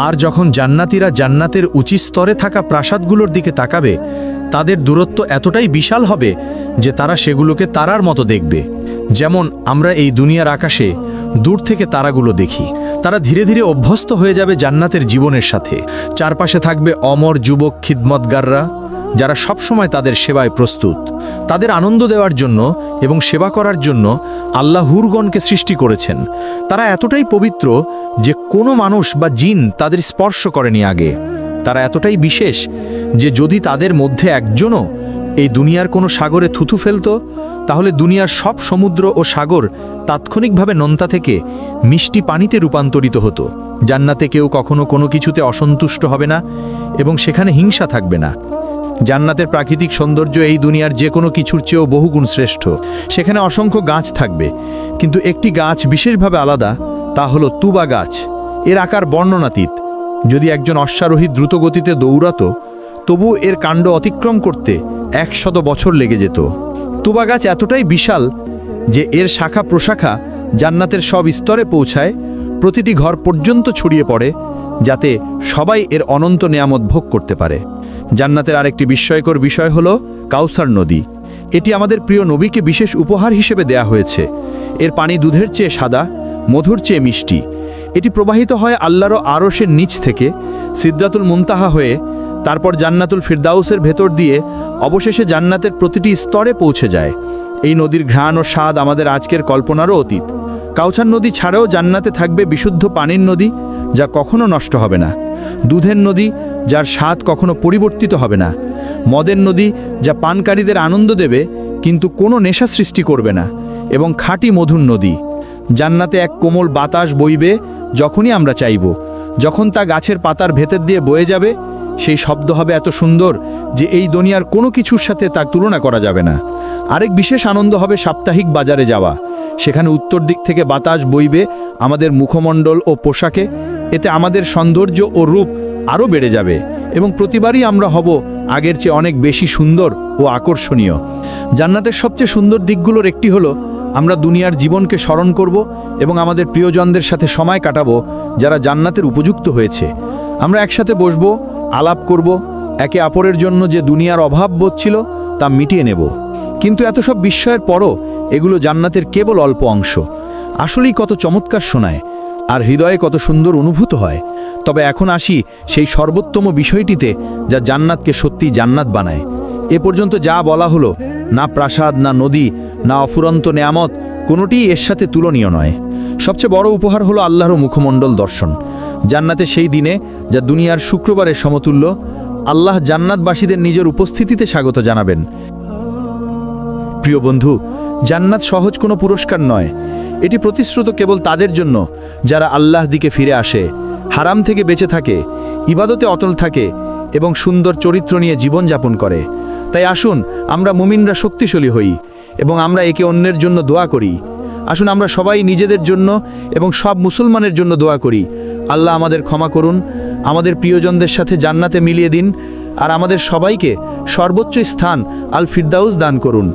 আর যখন জান্নাতীরা জান্নাতের উঁচু স্তরে থাকা প্রাসাদগুলোর দিকে তাকাবে, তাদের দূরত্ব এতটাই বিশাল হবে যে তারা সেগুলোকে তারার মতো দেখবে, যেমন আমরা এই দুনিয়ার আকাশে দূর থেকে তারাগুলো দেখি। তারা ধীরে ধীরে অভ্যস্ত হয়ে যাবে জান্নাতের জীবনের সাথে। চারপাশে থাকবে অমর যুবক খিদমতগাররা, যারা সবসময় তাদের সেবায় প্রস্তুত। তাদের আনন্দ দেওয়ার জন্য এবং সেবা করার জন্য আল্লাহ হুরগণকে সৃষ্টি করেছেন। তারা এতটাই পবিত্র যে কোনো মানুষ বা জিন তাদের স্পর্শ করেনি আগে। তারা এতটাই বিশেষ যে যদি তাদের মধ্যে একজনও এই দুনিয়ার কোনো সাগরে থুথু ফেলত, তাহলে দুনিয়ার সব সমুদ্র ও সাগর তাৎক্ষণিকভাবে নোনতা থেকে মিষ্টি পানিতে রূপান্তরিত হতো। জান্নাতে কেউ কখনো কোনো কিছুতে অসন্তুষ্ট হবে না এবং সেখানে হিংসা থাকবে না। জান্নাতের প্রাকৃতিক সৌন্দর্য এই দুনিয়ার যে কোনো কিছুর চেয়েও বহুগুণ শ্রেষ্ঠ। সেখানে অসংখ্য গাছ থাকবে, কিন্তু একটি গাছ বিশেষভাবে আলাদা, তা হলো তুবা গাছ। এর আকার বর্ণনাতীত। যদি একজন অশ্বারোহী দ্রুতগতিতে দৌড়াতো, তবু এর কাণ্ড অতিক্রম করতে 100 বছর লেগে যেত। তুবা গাছ এতটাই বিশাল যে এর শাখা প্রশাখা জান্নাতের সব স্তরে পৌঁছায়, প্রতিটি ঘর পর্যন্ত ছড়িয়ে পড়ে, যাতে সবাই এর অনন্ত নেয়ামত ভোগ করতে পারে। জান্নাতের আরেকটি বিস্ময়কর বিষয় হলো কাউসার নদী। এটি আমাদের প্রিয় নবীকে বিশেষ উপহার হিসেবে দেয়া হয়েছে। এর পানি দুধের চেয়ে সাদা, মধুর চেয়ে মিষ্টি। এটি প্রবাহিত হয় আল্লাহর আরশের নিচ থেকে সিদরাতুল মুনতাহা হয়ে, তারপর জান্নাতুল ফিরদাউসের ভেতর দিয়ে অবশেষে জান্নাতের প্রতিটি স্তরে পৌঁছে যায়। এই নদীর ঘ্রাণ ও স্বাদ আমাদের আজকের কল্পনারও অতীত। কাউসার নদী ছাড়াও জান্নাতে থাকবে বিশুদ্ধ পানির নদী, যা কখনো নষ্ট হবে না। দুধের নদী, যার স্বাদ কখনো পরিবর্তিত হবে না। মদের নদী, যা পানকারীদের আনন্দ দেবে কিন্তু কোনো নেশা সৃষ্টি করবে না। এবং খাঁটি মধুর নদী। জান্নাতে এক কোমল বাতাস বইবে যখনই আমরা চাইব। যখন তা গাছের পাতার ভেতর দিয়ে বয়ে যাবে, সেই শব্দ হবে এত সুন্দর যে এই দুনিয়ার কোনো কিছুর সাথে তার তুলনা করা যাবে না। আরেক বিশেষ আনন্দ হবে সাপ্তাহিক বাজারে যাওয়া। সেখানে উত্তর দিক থেকে বাতাস বইবে আমাদের মুখমণ্ডল ও পোশাকে। এতে আমাদের সৌন্দর্য ও রূপ আরও বেড়ে যাবে এবং প্রতিবারই আমরা হব আগের চেয়ে অনেক বেশি সুন্দর ও আকর্ষণীয়। জান্নাতের সবচেয়ে সুন্দর দিকগুলোর একটি হলো আমরা দুনিয়ার জীবনকে স্মরণ করব এবং আমাদের প্রিয়জনদের সাথে সময় কাটাবো যারা জান্নাতের উপযুক্ত হয়েছে। আমরা একসাথে বসবো, আলাপ করব, একে অপরের জন্য যে দুনিয়ার অভাব বোধ ছিল তা মিটিয়ে নেব। কিন্তু এত সব বিস্ময়ের পরও এগুলো জান্নাতের কেবল অল্প অংশ। আসলেই কত চমৎকার শোনায় আর হৃদয়ে কত সুন্দর অনুভূত হয়। তবে এখন আসি সেই সর্বোত্তম বিষয়টিতে, যা জান্নাতকে সত্যি জান্নাত বানায়। এ পর্যন্ত যা বলা হলো, না প্রাসাদ, না নদী, না অফুরন্ত নেয়ামত, কোনোটিই এর সাথে তুলনীয় নয়। সবচেয়ে বড় উপহার হলো আল্লাহর মুখমণ্ডল দর্শন। জান্নাতে সেই দিনে, যা দুনিয়ার শুক্রবারের সমতুল্য, আল্লাহ জান্নাতবাসীদের নিজের উপস্থিতিতে স্বাগত জানাবেন। প্রিয় বন্ধু, জান্নাত সহজ কোনো পুরস্কার নয়। এটি প্রতিশ্রুত কেবল তাদের জন্য যারা আল্লাহর দিকে ফিরে আসে, হারাম থেকে বেঁচে থাকে, ইবাদতে অটল থাকে এবং সুন্দর চরিত্র নিয়ে জীবনযাপন করে। তাই আসুন আমরা মুমিনরা শক্তিশালী হই এবং আমরা একে অন্যের জন্য দোয়া করি। আসুন আমরা সবাই নিজেদের জন্য এবং সব মুসলমানের জন্য দোয়া করি। আল্লাহ আমাদের ক্ষমা করুন, আমাদের প্রিয়জনদের সাথে জান্নাতে মিলিয়ে দিন আর আমাদের সবাইকে সর্বোচ্চ স্থান আল ফিরদাউস দান করুন।